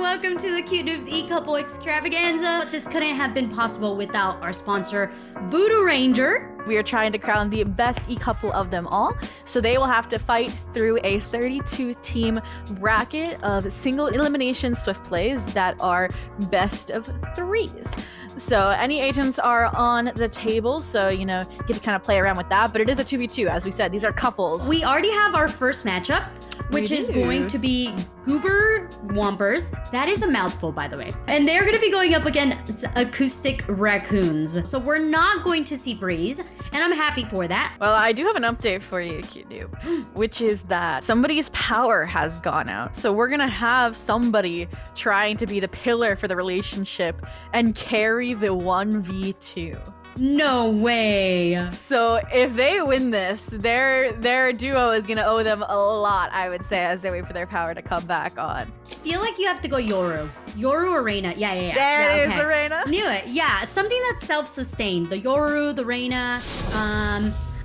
welcome to the CuteNoob's e-couple extravaganza. But this couldn't have been possible without our sponsor, Voodoo Ranger. We are trying to crown the best e-couple of them all, so they will have to fight through a 32-team bracket of single elimination swift plays that are best of threes. So any agents are on the table, so you know, you get to kind of play around with that, but it is a 2v2, as we said. These are couples. We already have our first matchup, which is going to be Goober Wampers. That is a mouthful, by the way. And they're gonna be going up against acoustic raccoons. So we're not going to see Breeze, and I'm happy for that. Well, I do have an update for you, CuteNoob, which is that somebody's power has gone out. So we're gonna have somebody trying to be the pillar for the relationship and carry the 1v2. No way. So if they win this, their duo is gonna owe them a lot, I would say, as they wait for their power to come back on. I feel like you have to go Yoru. Yoru or Reina. Yeah. There it is, the Reina. Knew it. Yeah, something that's self-sustained. The Yoru, the Reina.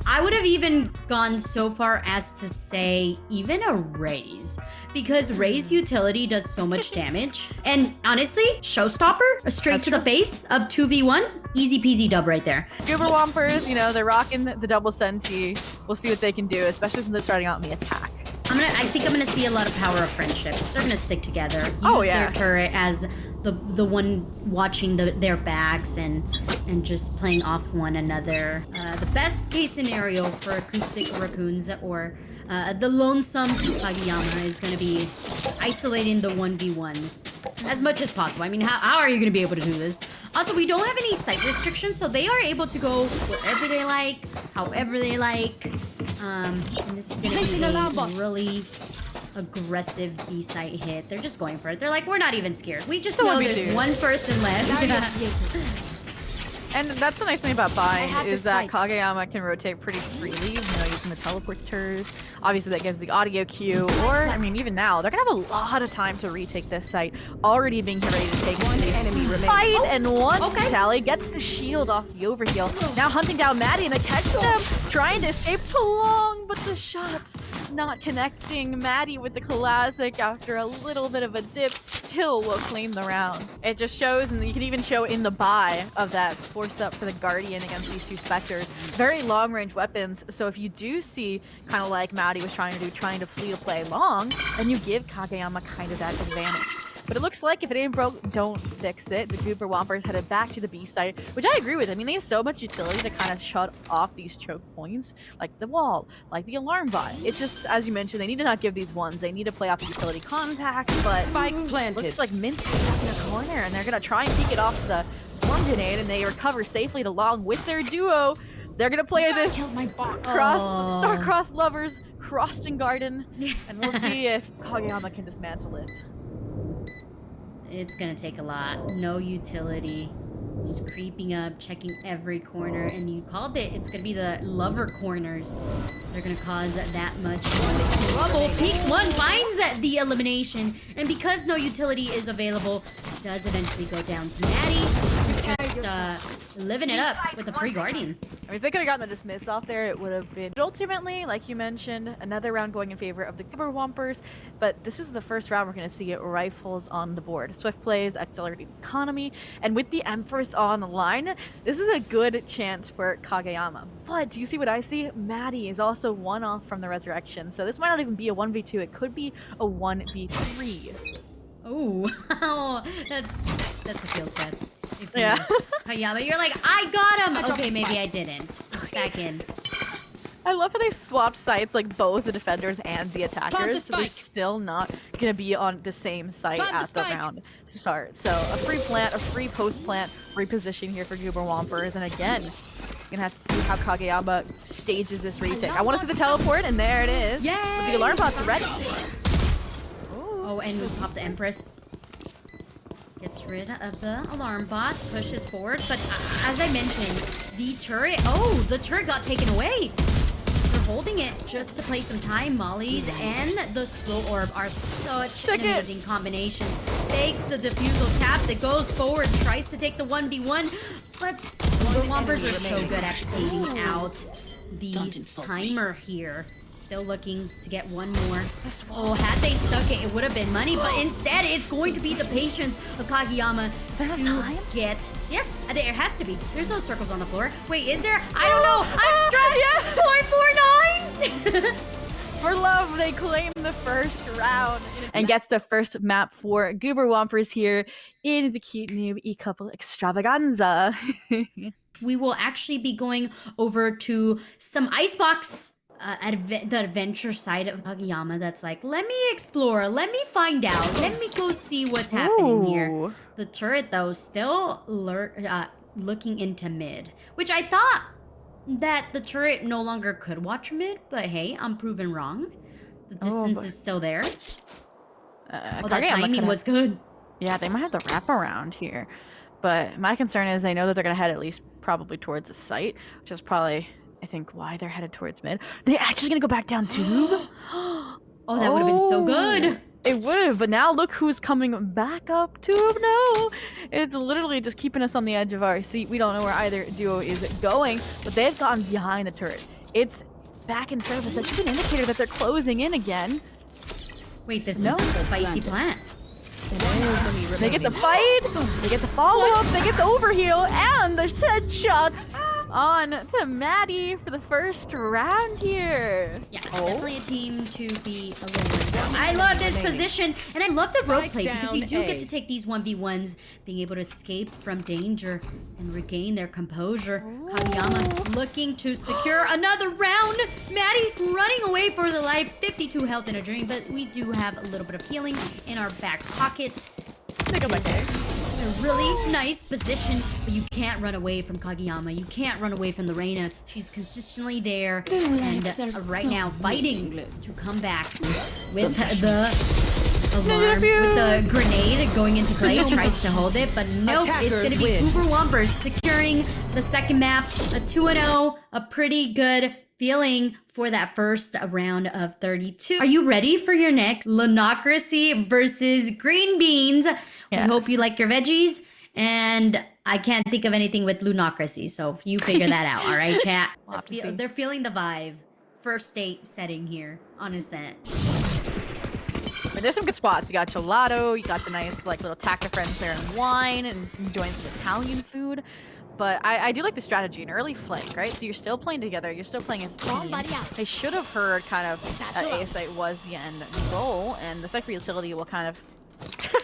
I would have even gone so far as to say even a Raze, because Raze utility does so much damage. And honestly, Showstopper, straight to the base of 2v1, easy peasy dub right there. Goober Wampers, you know, they're rocking the double senti. We'll see what they can do, especially since they're starting out in the attack. I think I'm gonna see a lot of power of friendship. They're gonna stick together. Use their turret as the one watching their backs and just playing off one another. The best case scenario for acoustic raccoons or the lonesome Kageyama is gonna be isolating the 1v1s as much as possible. I mean, how are you gonna be able to do this? Also, we don't have any site restrictions, so they are able to go wherever they like, however they like. And this is gonna be a really aggressive B-site hit. They're just going for it. They're like, we're not even scared. We just know there's one person left. And that's the nice thing about buying is that Kageyama can rotate pretty freely, you know, using the teleporters. Obviously, that gives the audio cue. Or, I mean, even now, they're gonna have a lot of time to retake this site. Already being ready to take one enemy fight, and one tally gets the shield off the overheal. Now hunting down Maddie, and they catch them, trying to escape too long, but the shots not connecting. Maddie with the classic after a little bit of a dip still will claim the round. It just shows, and you can even show in the buy of that force up for the Guardian against these two Spectres. Very long range weapons, so if you do see, kind of like Maddie was trying to do, trying to flee to play long, then you give Kageyama kind of that advantage. But it looks like if it ain't broke, don't fix it. The Goober Wampers headed back to the B site, which I agree with. I mean, they have so much utility to kind of shut off these choke points, like the wall, like the alarm bot. It's just, as you mentioned, they need to not give these ones. They need to play off the utility contact, but Spike planted. Looks like Mint's stuck in a corner, and they're gonna try and peek it off the storm grenade, and they recover safely along with their duo. They're gonna play this star-crossed lovers, crossed in garden, and we'll see if Kageyama can dismantle it. It's gonna take a lot. No utility. Just creeping up, checking every corner, and you called it. It's gonna be the lover corners. They're gonna cause that much trouble. Peaks one, finds the elimination, and because no utility is available, it does eventually go down to Maddie, who's just living it up with a free Guardian. I mean, if they could have gotten the dismiss off there, it would have been. But ultimately, like you mentioned, another round going in favor of the Goober Wampers, but this is the first round we're going to see rifles on the board. Swift plays, accelerated economy, and with the Empress on the line, this is a good chance for Kageyama. But do you see what I see? Maddie is also one off from the resurrection, so this might not even be a 1v2, it could be a 1v3. Oh, that's a feels bad. Yeah. Kageyama, you're like, I got him! Okay, maybe I didn't. It's back in. I love how they swapped sites, like both the defenders and the attackers, so they're still not gonna be on the same site at the round start. So a free plant, a free post plant reposition here for Goober Wampers, and again, you're gonna have to see how Kageyama stages this retake. I want to see the teleport, and there it is. Yay! The alarm bot's ready. Oh, and we pop the Empress. Gets rid of the alarm bot, pushes forward, but as I mentioned, the turret got taken away. They're holding it just to play some time. Mollies and the slow orb are such an amazing combination. Fakes the defusal, taps it, goes forward, tries to take the 1v1, but the Wampers are so good at fading out. the timer here. Still looking to get one more. Oh, had they stuck it, it would have been money, but instead it's going to be the patience of Kageyama to get... Yes, there has to be. There's no circles on the floor. Wait, is there? I don't know. I'm stressed. 0.49! For love, they claim the first round and gets the first map for Goober Wampers here in the CuteNoob e-couple extravaganza. We will actually be going over to some icebox. The adventure side of Kageyama that's like, let me explore, let me find out, let me go see what's happening here. The turret, though, still looking into mid, which I thought that the turret no longer could watch mid, but hey, I'm proven wrong. The distance is still there. That timing was good. Yeah, they might have the wraparound here. But my concern is they know that they're going to head at least probably towards the site, which is probably... I think why they're headed towards mid. They actually gonna go back down tube? Oh, that would have been so good. It would have, but now look who's coming back up tube. No, it's literally just keeping us on the edge of our seat. We don't know where either duo is going, but they've gotten behind the turret. It's back in service. That should be an indicator that they're closing in again. Wait, this is a spicy plant. They get the fight, they get the follow-up, they get the overheal, and the headshot on to Maddie for the first round here. Yeah, definitely a team to be a little worried about. I love this position, and I love the rope play because you do get to take these 1v1s, being able to escape from danger and regain their composure. Kageyama looking to secure another round. Maddie running away for the life, 52 health in a dream, but we do have a little bit of healing in our back pocket. Pick up my save. A really nice position, but you can't run away from Kageyama. You can't run away from the Reina. She's consistently there, and right now fighting to come back with the alarm, with the grenade going into play. Tries to hold it, but nope. It's going to be Goober Wampers securing the second map. A 2-0, a pretty good feeling for that first round of 32. Are you ready for your next Lunarcy versus Green Beans? Yes. We hope you like your veggies, and I can't think of anything with Lunarcy, so you figure that out, all right, chat? They're feeling the vibe. First date setting here on his set. But there's some good spots. You got gelato, you got the nice like little tacker friends there and wine, and enjoying some Italian food. But I do like the strategy, an early flank, right? So you're still playing together, you're still playing as a team. I should have heard kind of that A site was the end goal, and the sector utility will kind of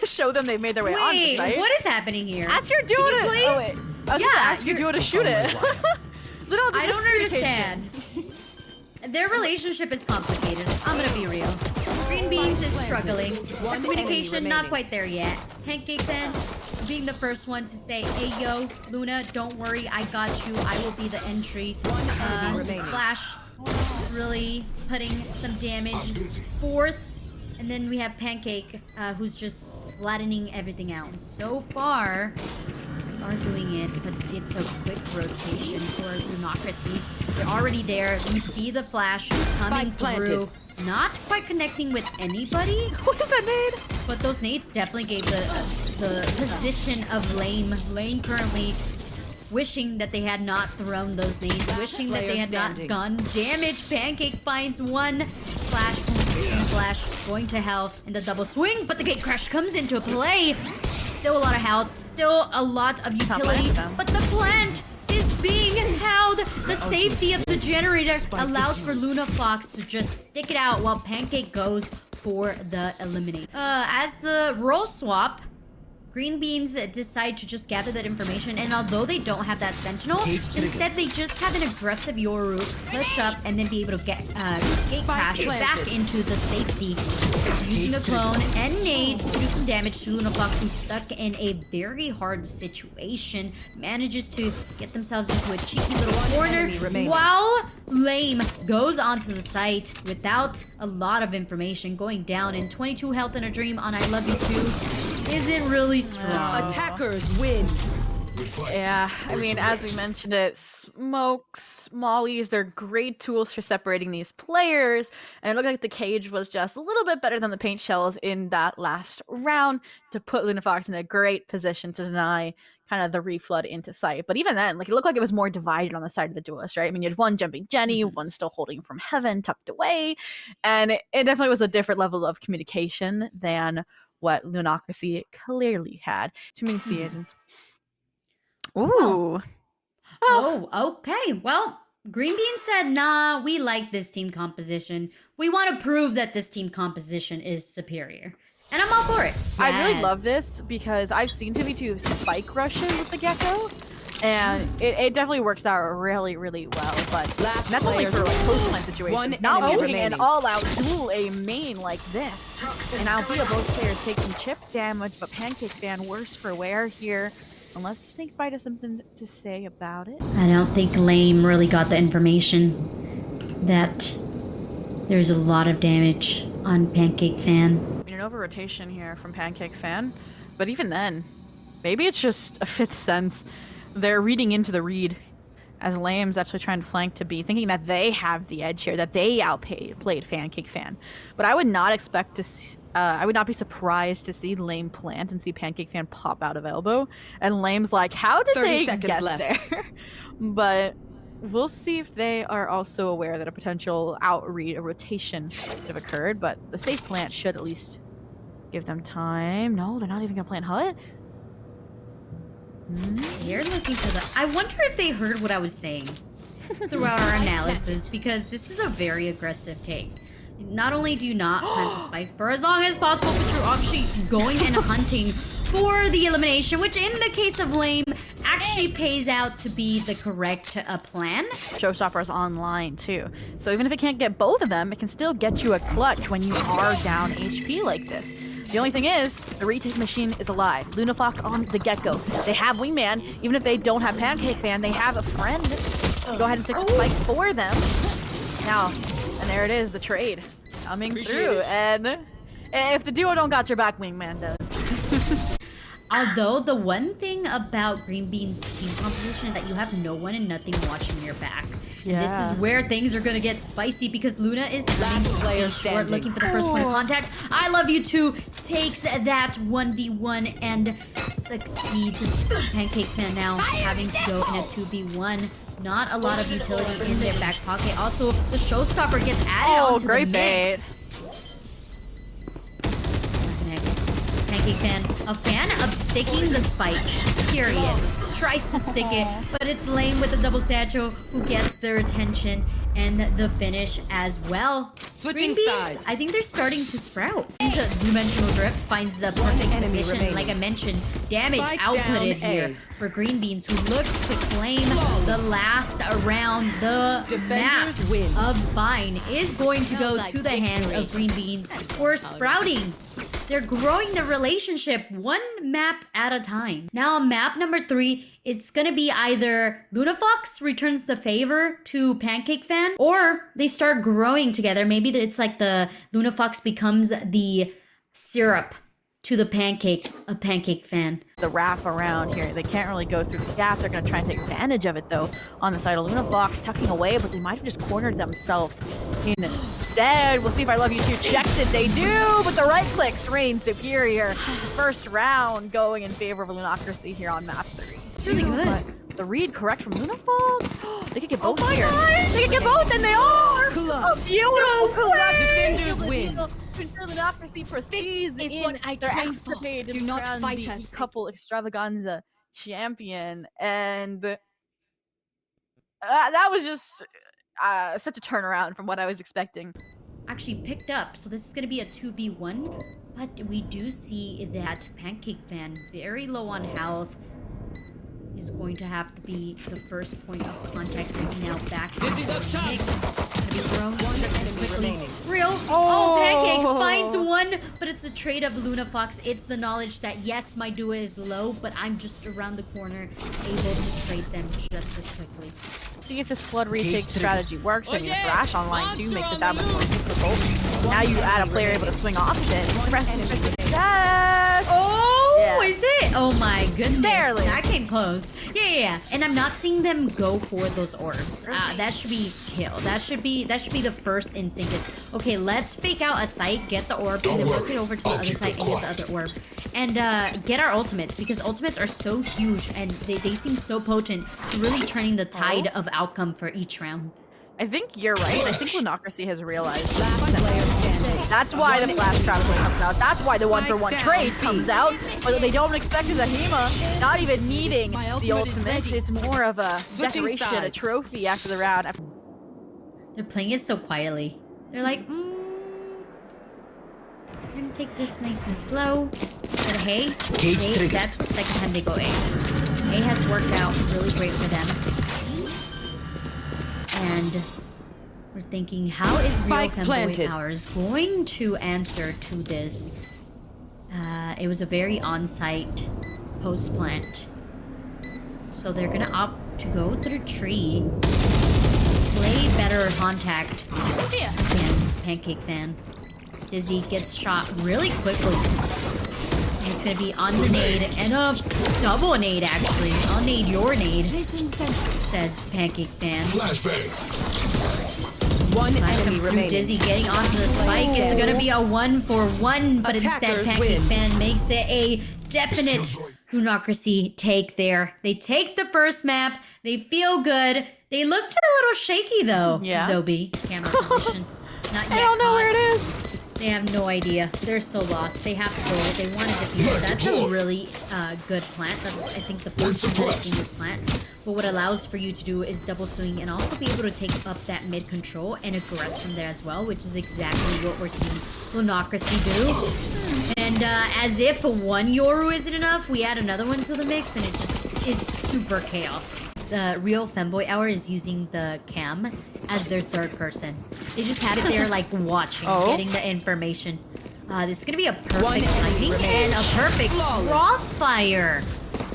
show them they've made their way on the site. Wait, what is happening here? Ask your duo to... Please? Oh, wait. I was gonna ask your duo to shoot it. I don't understand. Their relationship is complicated. I'm gonna be real. Green Beans is struggling. The communication not quite there yet. Pancake Pen being the first one to say, hey yo, Luna, don't worry, I got you. I will be the entry. Splash really putting some damage. Fourth, and then we have Pancake, who's just flattening everything out. And so far, we are doing it, but it's a quick rotation for Lunarcy. They're already there. We see the flash coming through. Not quite connecting with anybody. What does that mean? But those nades definitely gave the position of Lame. Lame currently wishing that they had not thrown those nades, wishing that they had not gone damage. Pancake finds one flash, flash going to hell in the double swing, but the gate crash comes into play. Still a lot of health, still a lot of utility, but the plant is being held. The safety of the generator allows for Luna Fox to just stick it out while Pancake goes for the eliminate. As the role swap, Green Beans decide to just gather that information, and although they don't have that Sentinel, instead they just have an aggressive Yoru push up and then be able to get gate crash back into the safety. Using a clone and nades to do some damage to Luna Fox, who's stuck in a very hard situation, manages to get themselves into a cheeky little corner, while Lame goes onto the site without a lot of information, going down in 22 health in a dream on I Love You Too. Isn't really strong. Attackers win. Yeah, I mean, as we mentioned it, smokes, mollies, they're great tools for separating these players, and it looked like the cage was just a little bit better than the paint shells in that last round to put Lunafox in a great position to deny kind of the reflood into sight. But even then, like, it looked like it was more divided on the side of the duelist, right? I mean, you had one jumping Jenny, one still holding from heaven, tucked away, and it definitely was a different level of communication than what Lunarcy clearly had. Too many sea agents. Ooh. Oh, okay. Well, Green Bean said, nah, we like this team composition. We want to prove that this team composition is superior. And I'm all for it. Yes. I really love this because I've seen 2v2 spike rushes with the Gecko, and it definitely works out really, really well. But that's only for like coastline situations. Not moving an all-out duel a main like this. And albeit both players take some chip damage, but Pancake Fan worse for wear here. Unless Snakebite has something to say about it. I don't think Lame really got the information that there's a lot of damage on Pancake Fan. An over rotation here from Pancake Fan, but even then, maybe it's just a fifth sense. They're reading into the read as Lame's actually trying to flank to B, thinking that they have the edge here, that they outplayed Pancake Fan. But I would not expect to see, I would not be surprised to see Lame plant and see Pancake Fan pop out of elbow. And Lame's like, how did they get there? But we'll see if they are also aware that a potential outread, a rotation could have occurred. But the safe plant should at least give them time. No, they're not even going to plant Hut. They're looking for the... I wonder if they heard what I was saying throughout our analysis, because this is a very aggressive take. Not only do you not plant the spike for as long as possible, but you're actually going and hunting for the elimination, which in the case of Lame actually pays out to be the correct plan. Showstopper is online too, so even if it can't get both of them, it can still get you a clutch when you are down HP like this. The only thing is, the retake machine is alive. Lunafox on the get-go. They have Wingman. Even if they don't have Pancake Fan, they have a friend. Go ahead and stick the spike for them. Now, and there it is, the trade coming through. And if the duo don't got your back, Wingman does. Although the one thing about Green Bean's team composition is that you have no one and nothing watching your back. Yeah. And this is where things are gonna get spicy because Luna is player short, looking for the first point of contact. I Love You Too takes that 1v1 and succeeds. Pancake Fan now having to go in a 2v1. Not a lot of utility in their back pocket. Also, the showstopper gets added onto the mix. Pancake Fan, a fan of sticking the spike, period. Tries to stick it, but it's Lame with the double satchel who gets their attention and the finish as well. Switching sides. I think they're starting to sprout. He's a dimensional drift, finds the perfect position. Like I mentioned, damage outputted here for Green Beans, who looks to claim the last round. The map of Vine is going to go to the hands of Green Beans for sprouting. They're growing the relationship one map at a time. Now on map number 3, it's gonna be either Lunafox returns the favor to Pancake Fan, or they start growing together. Maybe it's like the Lunafox becomes the syrup to the Pancake Fan. The wrap around here, they can't really go through the gap. They're gonna try and take advantage of it though on the side of Lunafox, tucking away, but they might have just cornered themselves instead. We'll see if I Love You Too checks it. They do, but the right clicks reign superior. First round going in favor of Lunarcy here on map 3. It's really good. But the read correct from Lunafox. They could get both here. They could get both, and they are. A beautiful collapse. Defenders win. To ensure Lunarcy proceeds in their escapade to crown the couple extravaganza champion, and that was just such a turnaround from what I was expecting. Actually picked up, so this is going to be a 2v1, but we do see that Pancake Fan, very low on health, is going to have to be the first point of contact as he now back into the mix. Gonna be thrown just as quickly. Real. Oh, Pancake finds one, but it's the trade of Lunafox. It's the knowledge that yes, my duo is low, but I'm just around the corner, able to trade them just as quickly. See if this flood retake strategy works. I mean, Thrash online too makes it that much more difficult. Now you add a player able to swing off of it. Recipe for success. Oh, yeah. Is it? it? Oh my goodness. Barely. That came close. Yeah. And I'm not seeing them go for those orbs. That should be kill. That should be the first instinct. It's, okay, let's fake out a site, get the orb, and then rotate over to the other side and get the other orb. And get our ultimates, because ultimates are so huge and they seem so potent, really turning the tide of outcome for each round. I think you're right. I think Lunarcy has realized that's why the flash trap comes out. That's why the 1-for-1 trade comes out. But what they don't expect is a Hema not even needing the ultimate. It's more of a decoration, a trophy after the round. They're playing it so quietly. They're like, we're gonna take this nice and slow. But hey, that's the second time they go A. A has worked out really great for them. And we're thinking, how is Real Femboy Powers going to answer to this? It was a very on-site post-plant. So they're gonna opt to go through tree. Play better contact against Pancake Fan. Dizzy gets shot really quickly. And it's gonna be on the nade, and a double nade actually. I'll nade your nade, says Pancake Fan. One Flash enemy comes through, remaining. Dizzy getting onto the spike. It's gonna be a 1-for-1, but instead Pancake Fan makes it a definite Lunarcy take there. They take the first map. They feel good. They looked a little shaky though. Yeah. Zombie. His camera position. Not yet. I don't know where it is. They have no idea. They're so lost. They have to go. They want to defuse. That's a really good plant. That's, I think, the first time I've seen this plant. But what allows for you to do is double swing and also be able to take up that mid control and aggress from there as well, which is exactly what we're seeing Lunarcy do. And as if one Yoru isn't enough, we add another one to the mix, and it just is super chaos. The Real Femboy Hour is using the cam as their third person. They just had it there, like, watching, getting the information. This is gonna be a perfect timing and a perfect crossfire.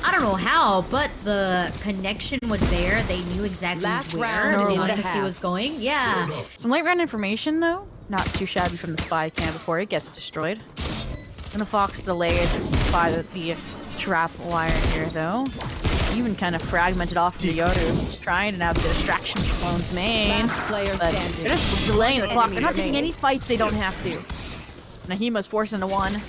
I don't know how, but the connection was there. They knew exactly where Lunarcy was going. Yeah. Some late round information, though. Not too shabby from the spy cam before it gets destroyed. Gonna Fox delayed by the trap wire here, though. Even kind of fragmented off to the Yoru, trying to have the distraction from Sloan's main. But they're just delaying the clock. They're not taking any fights they don't have to. Nahima's forced into one.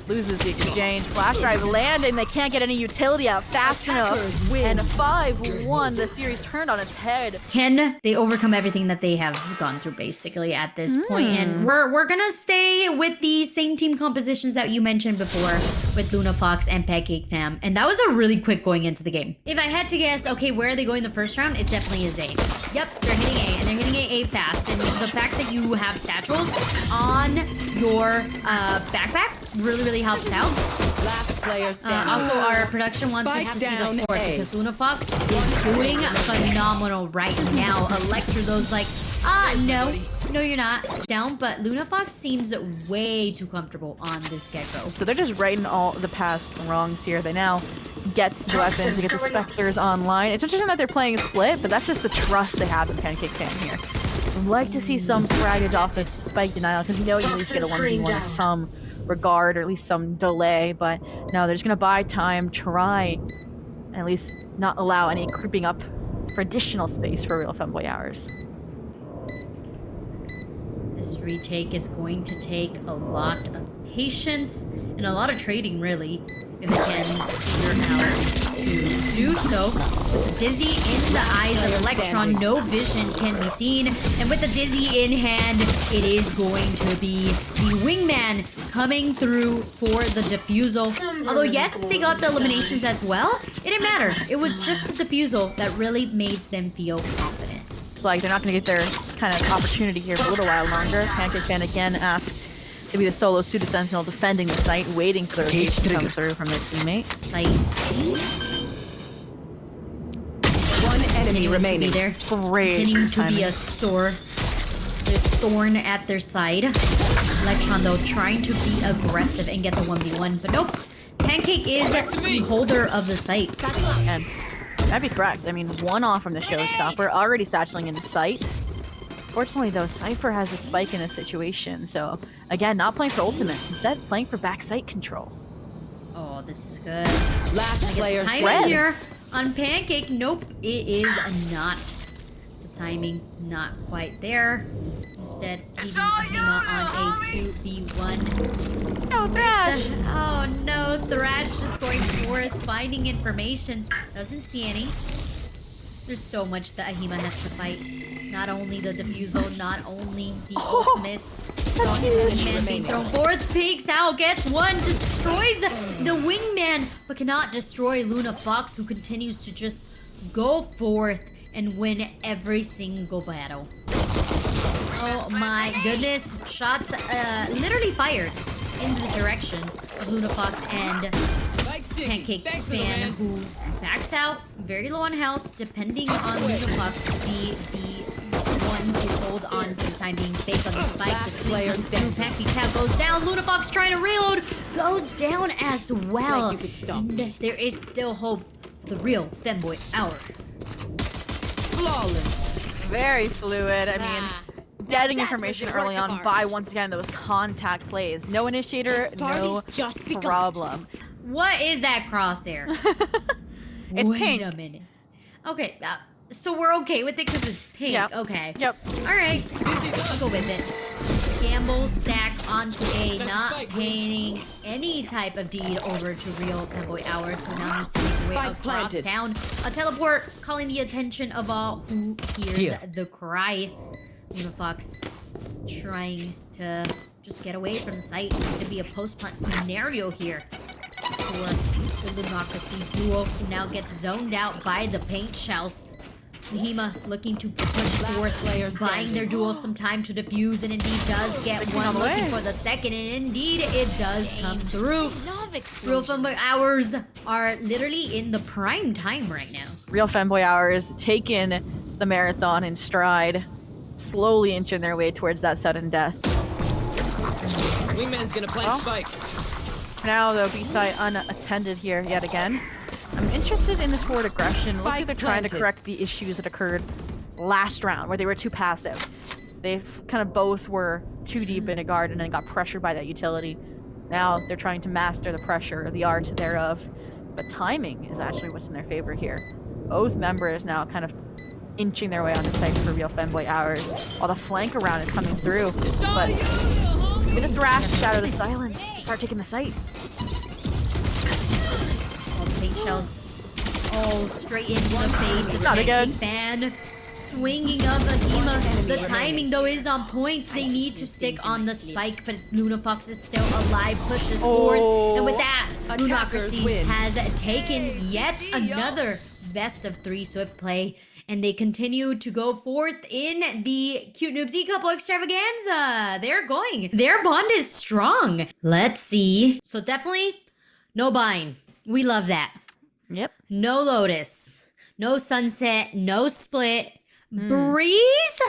Loses the exchange. Flash drive landing. They can't get any utility out fast enough. And a 5-1. The series turned on its head. Can they overcome everything that they have gone through basically at this point? And we're gonna stay with the same team compositions that you mentioned before with Luna Fox and Pancake Fam. And that was a really quick going into the game. If I had to guess, okay, where are they going the first round? It definitely is A. Yep, they're hitting A, and they're hitting A fast. And the fact that you have satchels on your backpack really helps out. Last player standing. Also, our production wants us to see the score because Luna Fox is doing phenomenal right now. Electro, those like, no, you're not down. But Luna Fox seems way too comfortable on this get-go. So they're just righting all the past wrongs here. They now get the weapons, they get the Spectres online. It's interesting that they're playing split, but that's just the trust they have in Pancake Fan here. I'd like to see some fraggage off this spike denial, because you know you at least get a 1v1 of some regard, or at least some delay, but no, they're just gonna buy time, try, and at least not allow any creeping up for additional space for Real Femboy Hours. This retake is going to take a lot of patience and a lot of trading, really, if they can figure out to do so. Dizzy in the eyes of Electron, no vision can be seen, and with the Dizzy in hand, it is going to be the Wingman coming through for the defusal. Although yes, they got the eliminations as well, it didn't matter. It was just the defusal that really made them feel confident. It's like they're not going to get their kind of opportunity here for a little while longer. Pancake Fan again asked to be the solo Pseudo Sentinel defending the site, waiting for the rotation to come through from their teammate. Site. One enemy remaining. There. Great. Continuing to be a sore thorn at their side. Electron, though, trying to be aggressive and get the 1v1, but nope. Pancake is the holder of the site. And that'd be correct. I mean, one off from the showstopper, already satcheling into site. Fortunately, though, Cypher has a spike in this situation, so again, not playing for ultimates, instead playing for backside control. Oh, this is good. Last player Timing standing. here on Pancake. Nope, it is not. The timing not quite there. Instead, leaving Ahima on a 2v1. No, Thrash! Oh no, Thrash just going forth, finding information. Doesn't see any. There's so much that Ahima has to fight. Not only the defusal, not only the ultimates. Wingman being thrown forth. Peeks out, gets one, destroys the wingman, but cannot destroy Luna Fox, who continues to just go forth and win every single battle. Oh my goodness. Shots literally fired into the direction of Luna Fox and Pancake Fan, who backs out, very low on health, depending on Luna Fox to be the one to hold on for the time being. Fake on the spike, the slayer comes through, Pancake Cat goes down, Luna Fox trying to reload, goes down as well. And there is still hope for the real Femboy Hour. Flawless. Very fluid. I mean, getting information early on by, once again, those contact plays. No initiator, no problem. What is that crosshair? It's Wait pink. a minute. Okay, so we're okay with it because it's pink. Yep. Okay. Yep. All right. I'll go with it. Gamble stack onto A, not paying any type of deed over to real Femboy Hours, who now needs to make their way across town. A teleport calling the attention of all who hears the cry. Luna Fox trying to just get away from the site. It's gonna be a post-plant scenario here for the Lunarcy duo, who now gets zoned out by the paint shells. Ahima looking to push forth, buying their duel some time to defuse, and indeed does get one, looking for the second, and indeed it does come through. Real Femboy Hours are literally in the prime time right now. Real Femboy Hours taking the marathon in stride, slowly inching their way towards that sudden death. Wingman's gonna plant spike. Now, though, B-side unattended here yet again. I'm interested in this forward aggression. Looks like they're trying to correct the issues that occurred last round, where they were too passive. They kind of both were too deep in a guard and then got pressured by that utility. Now they're trying to master the pressure, the art thereof. But timing is actually what's in their favor here. Both members now kind of inching their way onto site for real Femboy Hours, while the flank around is coming through. But with a Thrash shatter the silence to start taking the site. Paint shells all straight into the face of the Not Pancake again. Fan. Swinging of Ahima. The timing, though, is on point. They need to stick on the spike, but Luna Fox is still alive. Pushes forward. And with that, Lunarcy has taken yet another best of 3 swift play. And they continue to go forth in the CuteNoob couple extravaganza. They're going. Their bond is strong. Let's see. So definitely no bind. We love that. Yep. No Lotus. No Sunset. No Split. Breeze.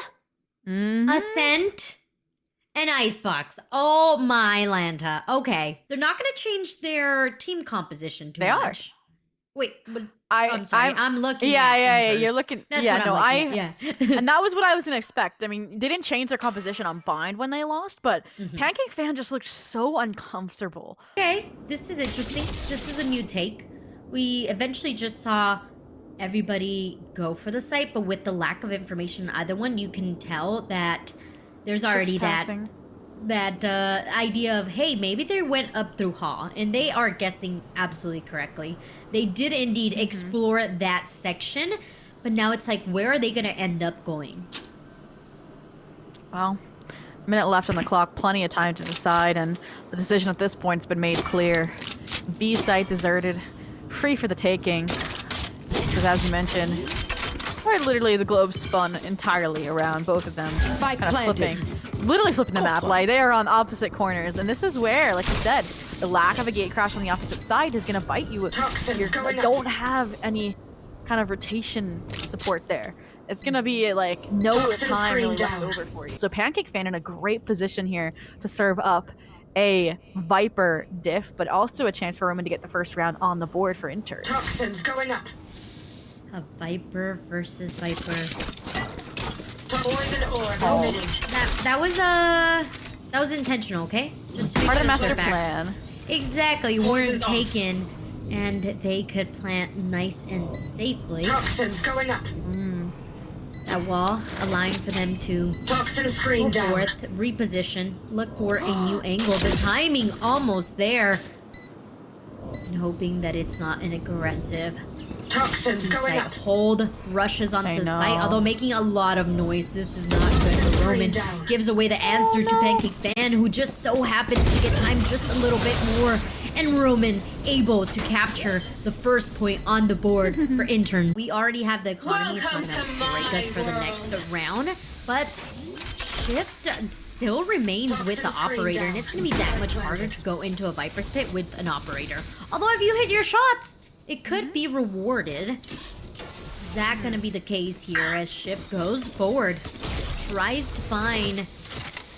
Ascent. And Icebox. Oh my Lanta. Okay. They're not going to change their team composition too much. Wait, I'm sorry. I'm looking at Yeah, you're looking. That's yeah, what no, I'm looking at. Yeah. And that was what I was gonna expect. I mean, they didn't change their composition on bind when they lost, but Pancake Fan just looked so uncomfortable. Okay, this is interesting. This is a new take. We eventually just saw everybody go for the site, but with the lack of information on either one, you can tell that there's already that idea of, hey, maybe they went up through Hall, and they are guessing absolutely correctly. They did indeed explore that section, but now it's like, where are they going to end up going? Well, a minute left on the clock, plenty of time to decide, and the decision at this point has been made clear. B site deserted, free for the taking, because as you mentioned, quite literally the globe spun entirely around both of them, kind of literally flipping the map. Like, they are on opposite corners, and this is where, like you said, the lack of a gate crash on the opposite side is gonna bite you if you don't have any kind of rotation support there. It's gonna be like no time really left over for you. So Pancake Fan in a great position here to serve up a Viper diff, but also a chance for Roman to get the first round on the board for Inters. Toxins going up. A Viper versus Viper. Poison orb emitting. That was intentional, okay? Just to make Part of the sure master that their backs. plan. exactly weren't taken, and they could plant nice and safely. Toxins going up. That wall, allowing for them to Toxin screen go down. forth, reposition, look for a new angle. The timing almost there. And hoping that it's not an aggressive Toxins going site up. hold, rushes onto the site, know. although making a lot of noise. This is not good for Roman. down. Gives away the answer to Pancake Fan, who just so happens to get time just a little bit more. And Roman able to capture the first point on the board for Intern. We already have the economy. It's not Welcome gonna to break us my for the world. next round, but Shift still remains with the operator, and it's gonna be that much harder to go into a Viper's Pit with an operator. Although if you hit your shots, it could be rewarded. Is that gonna be the case here as Shift goes forward, tries to find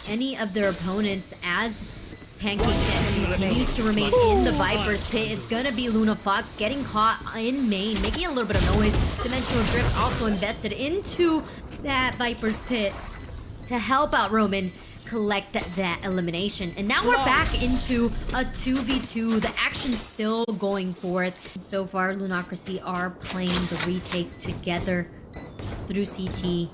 any of their opponents as Pancake Fan continues to remain in the Viper's Pit. It's gonna be Luna Fox getting caught in main, making a little bit of noise. Dimensional Drift also invested into that Viper's Pit to help out Roman collect that elimination. And now we're back into a 2v2. The action's still going forth. So far, Lunarcy are playing the retake together through CT.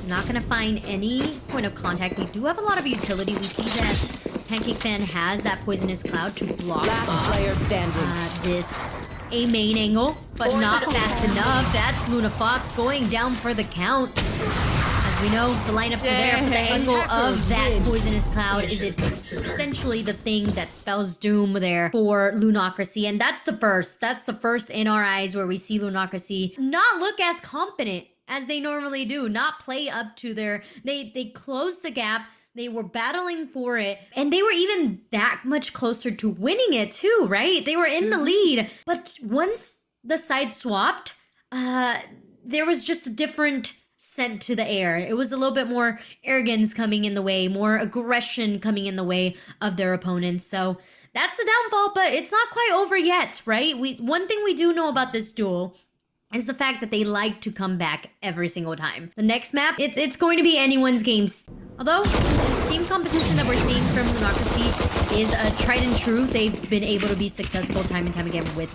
Not gonna find any point of contact. We do have a lot of utility. We see that Pancake Fan has that Poisonous Cloud to block Last off player standing. this A main angle, but not fast enough. That's Luna Fox going down for the count. As we know, the lineups are there, but the angle of that Poisonous Cloud is essentially the thing that spells doom there for Lunarcy. And that's the first. That's the first in our eyes where we see Lunarcy not look as confident as they normally do, not play up to their... They closed the gap. They were battling for it, and they were even that much closer to winning it too, right? They were in the lead, but once the side swapped, there was just a different scent to the air. It was a little bit more arrogance coming in the way, more aggression coming in the way of their opponents. So that's the downfall, but it's not quite over yet, right? One thing we do know about this duel is the fact that they like to come back every single time. The next map, it's going to be anyone's game. Although, this team composition that we're seeing from Lunarcy is tried and true. They've been able to be successful time and time again with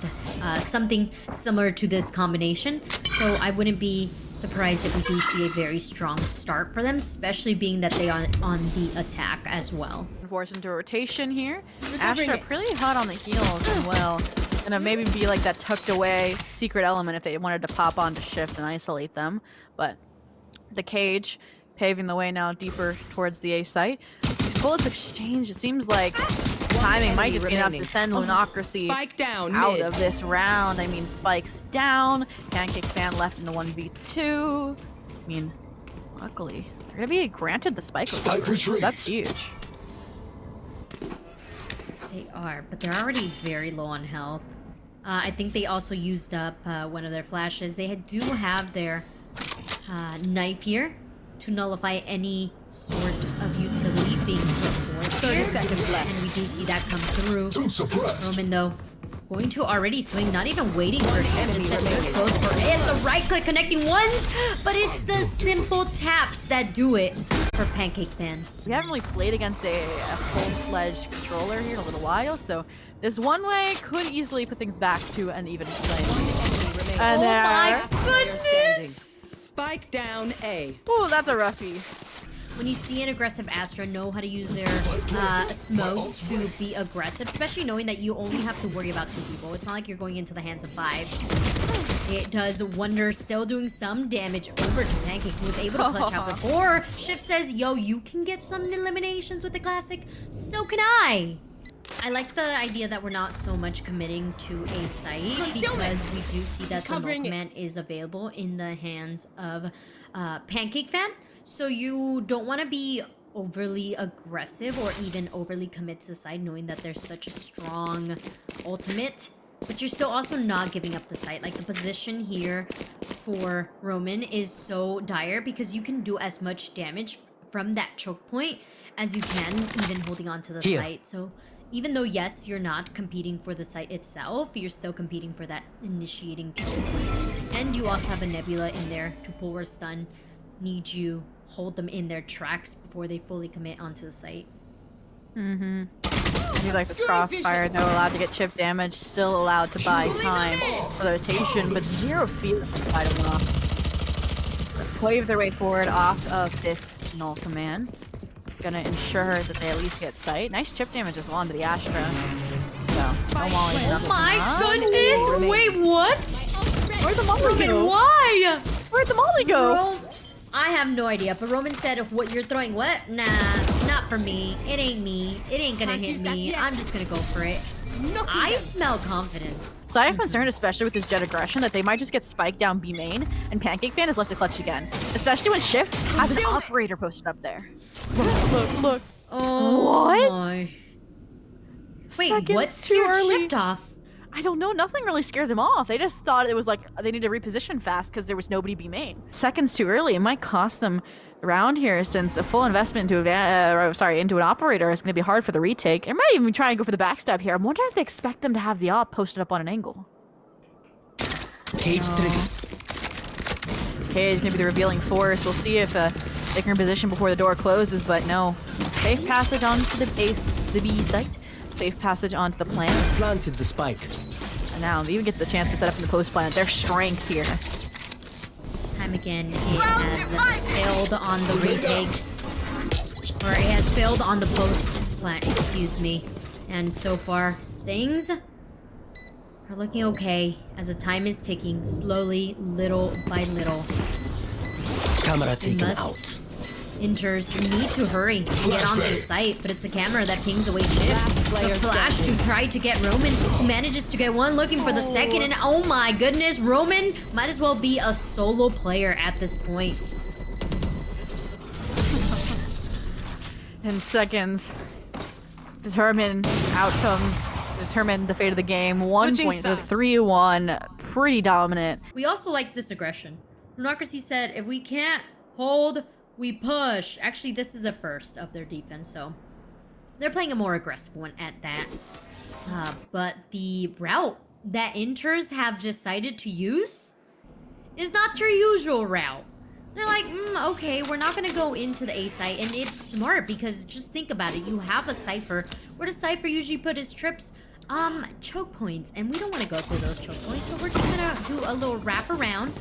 something similar to this combination. So I wouldn't be surprised if we do see a very strong start for them, especially being that they are on the attack as well. Force into rotation here. Astra pretty hot on the heels as well. Gonna maybe be like that tucked away secret element if they wanted to pop onto Shift and isolate them. But the cage paving the way now deeper towards the A site. Bullets exchange, it seems like timing might just be enough to send Lunarcy out of this round. I mean, Spike's down, Pancake Fan left in the 1v2. I mean, luckily, they're gonna be granted the Spike. That's huge. They are, but they're already very low on health. I think they also used up one of their flashes. They do have their knife here to nullify any sort of utility being put forward 30 seconds left. And we do see that come through. Roman, though, going to already swing, not even waiting for Shift. Instead, just goes for it. The right-click connecting ones, but it's the simple taps that do it for Pancake Fan. We haven't really played against a full-fledged controller here in a little while, so this one way could easily put things back to an even play. And Oh my goodness! Spike down A. Ooh, that's a roughie. When you see an aggressive Astra know how to use their smokes to be aggressive, especially knowing that you only have to worry about 2 people. It's not like you're going into the hands of 5. It does wonders, still doing some damage over to Pancake, who was able to clutch out before. Shift says, yo, you can get some eliminations with the classic, so can I. I like the idea that we're not so much committing to a site because we do see that the command is available in the hands of Pancake Fan. So you don't want to be overly aggressive or even overly commit to the side knowing that there's such a strong ultimate. But you're still also not giving up the site. Like the position here for Roman is so dire because you can do as much damage from that choke point as you can even holding on to the site. So even though, yes, you're not competing for the site itself, you're still competing for that initiating choke point. And you also have a Nebula in there to pull or stun. Need you hold them in their tracks before they fully commit onto the site. I do like this crossfire, though, allowed to get chip damage, still allowed to buy time for the rotation, but zero fear to fight them off. Wave their way forward off of this null command. Gonna ensure that they at least get sight. Nice chip damage as well onto the Astra. So, no molly. Oh my goodness! Wait, what? Where'd the molly go? Why? Where'd the molly go? I have no idea, but Roman said, what, you're throwing what? Nah, not for me. It ain't me. It ain't gonna hit me. I'm just gonna go for it. I smell confidence. So I am concerned, especially with his jet aggression, that they might just get spiked down B main, and Pancake Fan is left to clutch again. Especially when Shift has an operator posted up there. Look. Oh, what? My. Wait, Seconds what's too your early. Shift off? I don't know. Nothing really scared them off. They just thought it was like they need to reposition fast because there was nobody B main. Seconds too early. It might cost them around here since a full investment into into an operator is going to be hard for the retake. They might even try and go for the backstab here. I'm wondering if they expect them to have the op posted up on an angle. Cage trigger. Cage going to be the revealing force. We'll see if they can reposition before the door closes, but no. Safe passage onto the base, the B site. Safe passage onto the plant. Planted the spike. And now they even get the chance to set up in the post plant. Their strength here. Time again, it has failed on the retake. Or it has failed on the post plant, excuse me. And so far, things are looking okay as the time is ticking slowly, little by little. Camera taken out. Inters need to hurry and get onto the site, but it's a camera that pings away Shift. The flash to try to get Roman, who manages to get one, looking for the second, and oh my goodness, Roman might as well be a solo player at this point. In seconds, determine outcomes, determine the fate of the game. 1 point to 3-1, pretty dominant. We also like this aggression. Lunarcy said, if we can't hold, we push. Actually, this is a first of their defense, so they're playing a more aggressive one at that. But the route that Inters have decided to use is not your usual route. They're like, okay, we're not gonna go into the A site, and it's smart because just think about it. You have a Cypher. Where does Cypher usually put his trips? Choke points, and we don't want to go through those choke points, so we're just gonna do a little wrap around,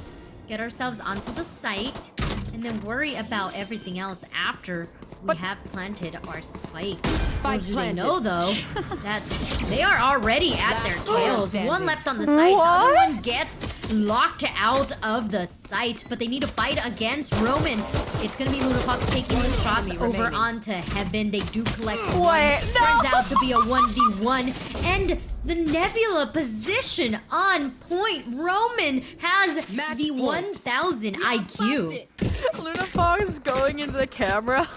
get ourselves onto the site, and then worry about everything else after we have planted our spike. Little do they know, though, that they are already at their tails. One left on the site, the other one gets locked out of the site, but they need to fight against Roman. It's gonna be Lunafox taking the shots over onto Heaven. They do collect one. Turns out to be a 1v1, and the Nebula position on point. Roman has the 1000 IQ. Lunafox going into the camera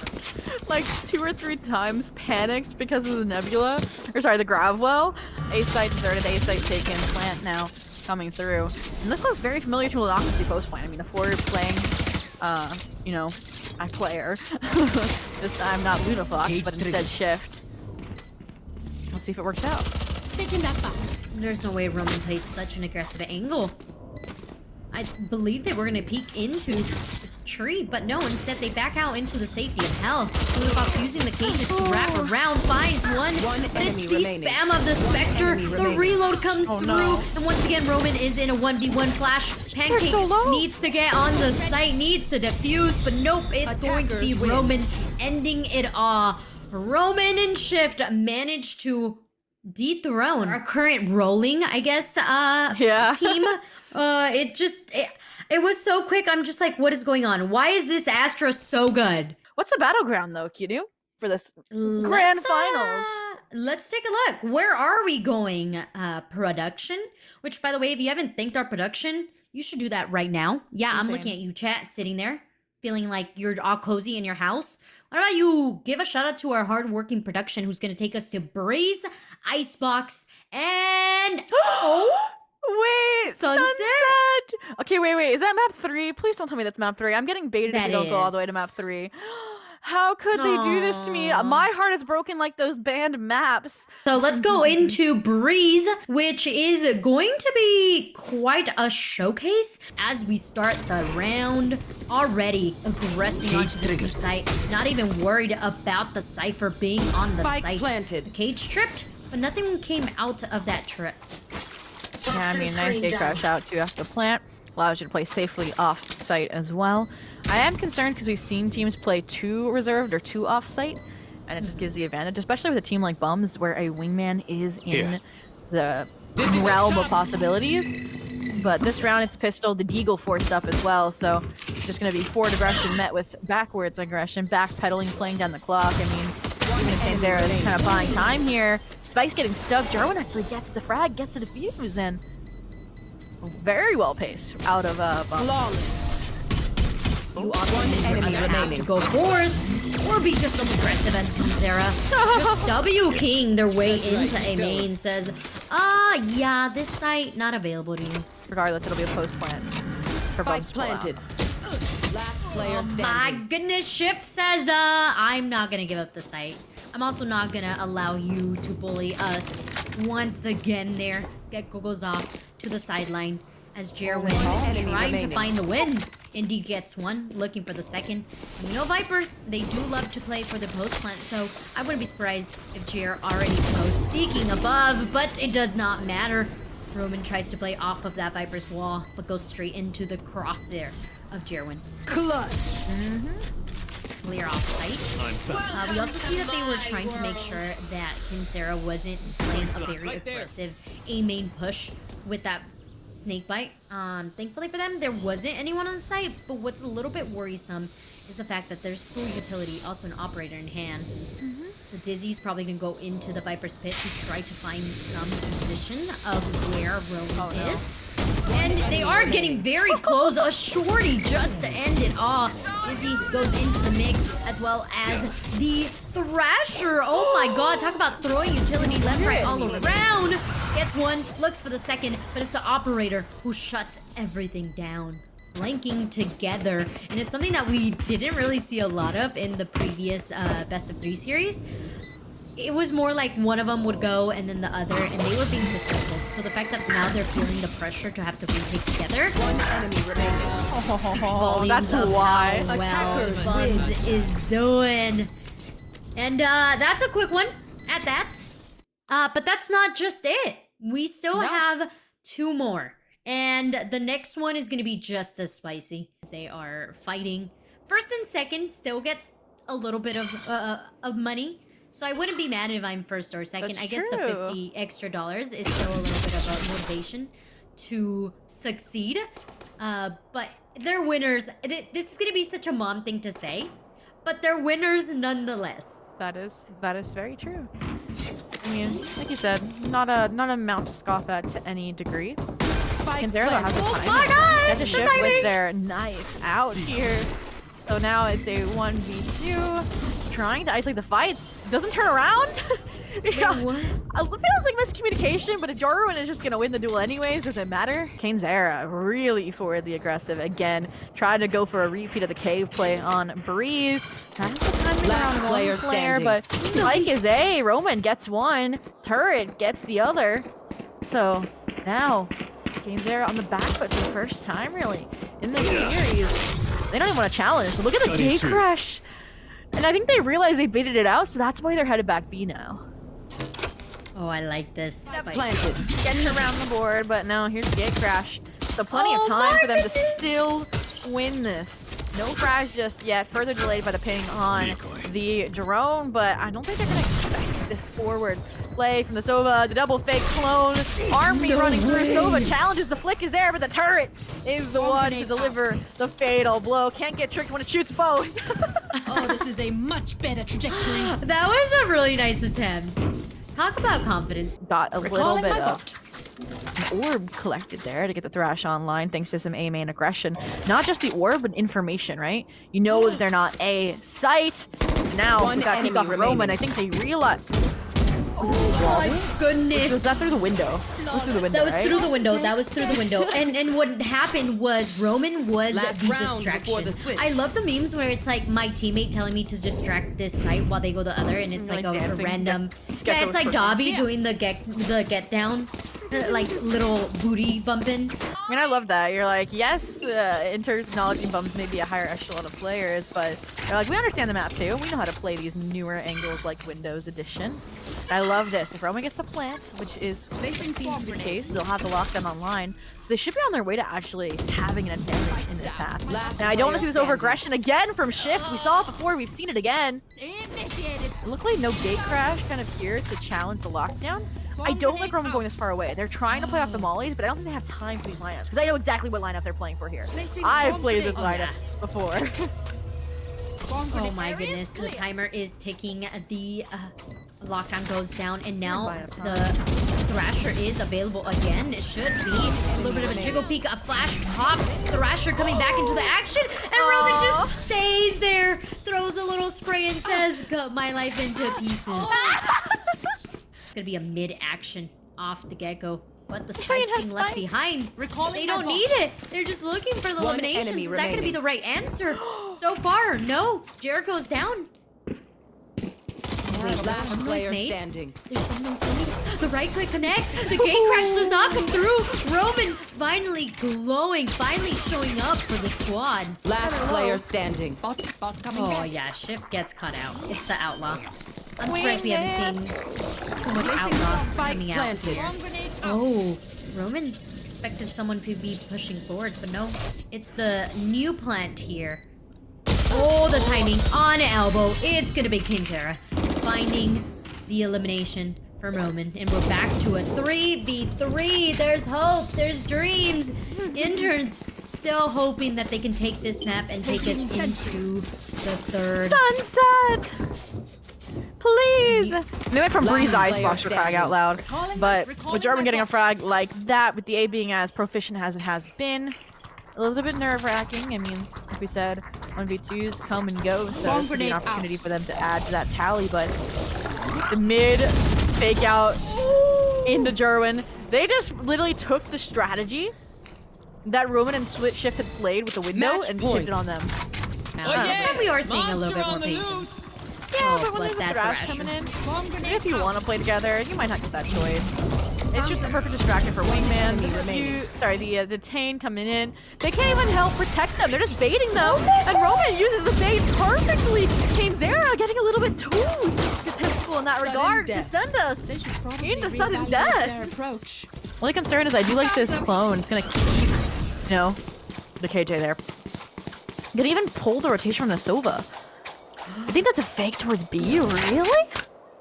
like 2 or 3 times, panicked because of the Nebula. Or sorry, the Gravwell. A site deserted, A site taken, plant now coming through. And this looks very familiar to Lunarcy post plant. I mean, the forward playing, you know, a player. This time not Lunafox, but instead Shift. We'll see if it works out. Taking that back. There's no way Roman plays such an aggressive angle. I believe they were gonna peek into the tree, but no, instead they back out into the safety of hell. Lunafox using the cages to wrap around, finds one, but it's the spam of the Spectre. The reload comes through, and once again Roman is in a 1v1 flash. Pancake needs to get on the site, needs to defuse, but nope, it's going to be Roman ending it all. Roman and Shift managed to dethrone our current rolling, I guess, team. It was so quick. I'm just like, what is going on? Why is this Astra so good? What's the battleground though, CuteNoob, for this grand finals? Let's take a look. Where are we going? Production, which by the way, if you haven't thanked our production, you should do that right now. Yeah, I'm looking at you, chat, sitting there, feeling like you're all cozy in your house. Why don't you give a shout out to our hardworking production who's going to take us to Breeze, Icebox, and wait, Sunset? Okay, wait. Is that map 3? Please don't tell me that's map 3. I'm getting baited if you don't go all the way to map 3. How could they do this to me? My heart is broken like those banned maps. So let's go into Breeze, which is going to be quite a showcase as we start the round. Already aggressing onto the B site, not even worried about the Cypher being on the site. Planted. Cage tripped, but nothing came out of that trip. Yeah, I mean, nice gate crash out too after the plant. Allows you to play safely off site as well. I am concerned because we've seen teams play 2 reserved or 2 off site, and it just gives the advantage, especially with a team like Bums where a wingman is in the realm of possibilities. But this round it's pistol, the Deagle forced up as well, so it's just going to be forward aggression met with backwards aggression, backpedaling, playing down the clock. I mean, even if Panzera is kind of buying time here. Spike's getting stuck. Jarwin actually gets the frag, gets the defuse, and very well paced out of Bums. You also either have to go forth or be just as aggressive as Panzera. Just W-king their way into a main. Says, yeah, this site not available to you. Regardless, it'll be a post plant for Bums Planted. Last player standing. My goodness, Shift says, I'm not gonna give up the site. I'm also not gonna allow you to bully us once again there. Gekko goes off to the sideline as Jarwin trying to find the win. Indeed gets one, looking for the second. And you know Vipers, they do love to play for the post plant, so I wouldn't be surprised if Jer already goes seeking above, but it does not matter. Roman tries to play off of that Viper's wall, but goes straight into the crosshair of Jarwin. Clutch. Clear off site. We also see that they were trying to make sure that Panzera wasn't playing a very aggressive A-main push with that snake bite. Thankfully for them, there wasn't anyone on the site, but what's a little bit worrisome is the fact that there's full utility, also an operator in hand. The Dizzy's probably gonna go into the Viper's pit to try to find some position of where Roman is. And they are getting very close. A shorty just to end it off. Dizzy goes into the mix as well as the Thrasher. Oh my god, talk about throwing utility left, right, all around. Gets one, looks for the second, but it's the operator who shuts everything down. Blanking together, and it's something that we didn't really see a lot of in the previous best of 3 series. It was more like one of them would go and then the other, and they were being successful. So the fact that now they're feeling the pressure to have to retake together, One enemy remaining. speaks volumes that's of why. how well Bums is doing. And that's a quick one at that. But that's not just it. We still have 2 more. And the next one is going to be just as spicy. They are fighting. First and second still gets a little bit of money. So I wouldn't be mad if I'm first or second. That's I guess true. the $50 extra is still a little bit of a motivation to succeed. But they're winners. This is going to be such a mom thing to say, but they're winners nonetheless. That is very true. I mean, like you said, not a mount to scoff at to any degree. Panzera has the time. my god! They had to The shift timing! with their knife out here. So now it's a 1v2. Trying to isolate the fights. Doesn't turn around. Yeah. What? It feels like miscommunication, but if Jarwin is just gonna win the duel anyways, does it matter? Panzera really forwardly aggressive again. Tried to go for a repeat of the cave play on Breeze. That's the timing Last around player one player, standing. but Spike is A. Roman gets one. Turret gets the other. So now Panzera on the back foot for the first time really in this series. They don't even want to challenge. So look at the gate crash. And I think they realized they baited it out, so that's why they're headed back B now. Oh, I like this. Planted. Getting around the board, but no, here's the gate crash. So plenty of time for them to still win this. No crash just yet. Further delayed by the ping on the drone, but I don't think they're going to expect this forward play from the Sova. The double fake clone. Army running through. Sova challenges. The flick is there, but the turret is the one to deliver the fatal blow. Can't get tricked when it shoots both. Oh, this is a much better trajectory. That was a really nice attempt. Talk about confidence. Got a little Recalling bit my of bot. an orb collected there to get the Thrash online thanks to some A main aggression. Not just the orb, but information, right? You know that they're not A site. Now One we got enemy kickoff remaining. Roman. I think they realize. my goodness. Was that through the window? It was through the window, That was right? through the window. That was through the window. And what happened was Roman was Last the round before distraction. the switch. I love the memes where it's like my teammate telling me to distract this site while they go the other, and it's Like like a dancing. random. Get Yeah, it's those like person. Dobby doing the get down, like little booty bumping. I mean, I love that. You're like, yes, Inter's acknowledging bums may be a higher echelon of players, but they're like, we understand the map too. We know how to play these newer angles like Windows Edition. And I love this. If Roman gets the plant, which is seems to be the case, they'll have the lockdown online. So they should be on their way to actually having an advantage in this half. Now, I don't want to see this over-aggression again from Shift. We saw it before. We've seen it again. Initiated. Luckily, no gate crash kind of here to challenge the lockdown. I don't like Roman going this far away. They're trying to play off the mollies, but I don't think they have time for these lineups because I know exactly what lineup they're playing for here. I've played this lineup before. Oh my goodness, the timer is ticking. The lockdown goes down, and now the Thrasher is available again. It should be a little bit of a jiggle peek, a flash pop. Thrasher coming back into the action, and Roman just stays there, throws a little spray and says, cut my life into pieces. It's gonna be a mid-action off the get-go. But the spike's being left behind. They don't need it. They're just looking for the eliminations. Is that going to be the right answer? So far, no. Jericho's down. Wait, Last some noise player made? standing. There's some noise made. The right click connects. The gate crash does not come through. Roman finally glowing, finally showing up for the squad. Last player standing. Bot coming Oh back. yeah, Shift gets cut out. It's the outlaw. I'm surprised we haven't seen too much outlaw coming out here. Bomb grenade out. Oh, Roman expected someone to be pushing forward, but no. It's the new plant here. Oh, the timing on elbow. It's gonna be Kinsera finding the elimination from Roman. And we're back to a 3v3. There's hope. There's dreams. Interns still hoping that they can take this map and take us into the third. Sunset! Please! They went from Bree's Last Icebox for player crying out loud. Recalling But my with German getting a bot. frag like that, with the A being as proficient as it has been, a little bit nerve-wracking. I mean, like we said, 1v2s come and go, so Bomb this could be an grenade opportunity out. for them to add to that tally, but the mid fake out into Jerwin. They just literally took the strategy that Roman and Shift had played with the window Match and point. tipped it on them. This time we are seeing a little bit more patience. Yeah, Oh, but when but there's a that thrash Thrasher. coming in, Bomb grenade if you out. want to play together, you might not get that choice. It's just the perfect distraction for Wingman. The Detain coming in. They can't even help protect them. They're just baiting them. And Roman uses the bait perfectly. Zera getting a little bit too statistical in that Sudden regard to death. send us They should probably into sudden reevaluate death. their approach. Only concern is I do like this clone. It's gonna keep, the KJ there. Gonna even pull the rotation from the Sova. I think that's a fake towards B, really?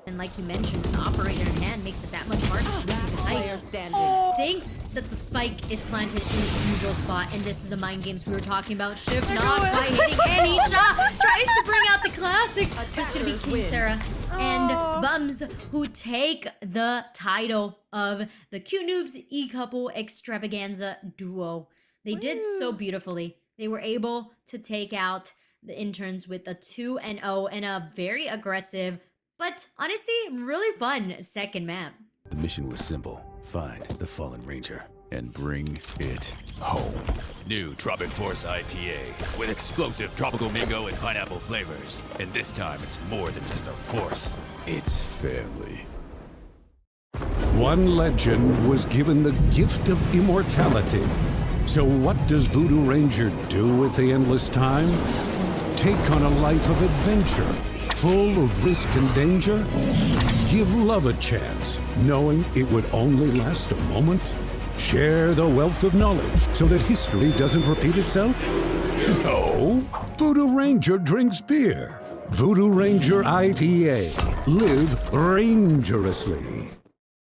And like you mentioned, the operator in hand makes it that much harder to get to the Player site. standing. Thinks that the spike is planted in its usual spot, and this is the mind games we were talking about. Shift not quite hitting any shot. Tries to bring out the classic. But it's gonna be Attackers King win. Sarah and Bums who take the title of the CuteNoobs E-Couple Extravaganza Duo. They did so beautifully. They were able to take out the interns with a 2-0 and a very aggressive, but honestly, really fun second map. The mission was simple. Find the fallen ranger and bring it home. New Tropic Force IPA with explosive tropical mango and pineapple flavors. And this time it's more than just a force. It's family. One legend was given the gift of immortality. So what does Voodoo Ranger do with the endless time? Take on a life of adventure, full of risk and danger? Give love a chance, knowing it would only last a moment? Share the wealth of knowledge so that history doesn't repeat itself? No, Voodoo Ranger drinks beer. Voodoo Ranger IPA. Live rangerously.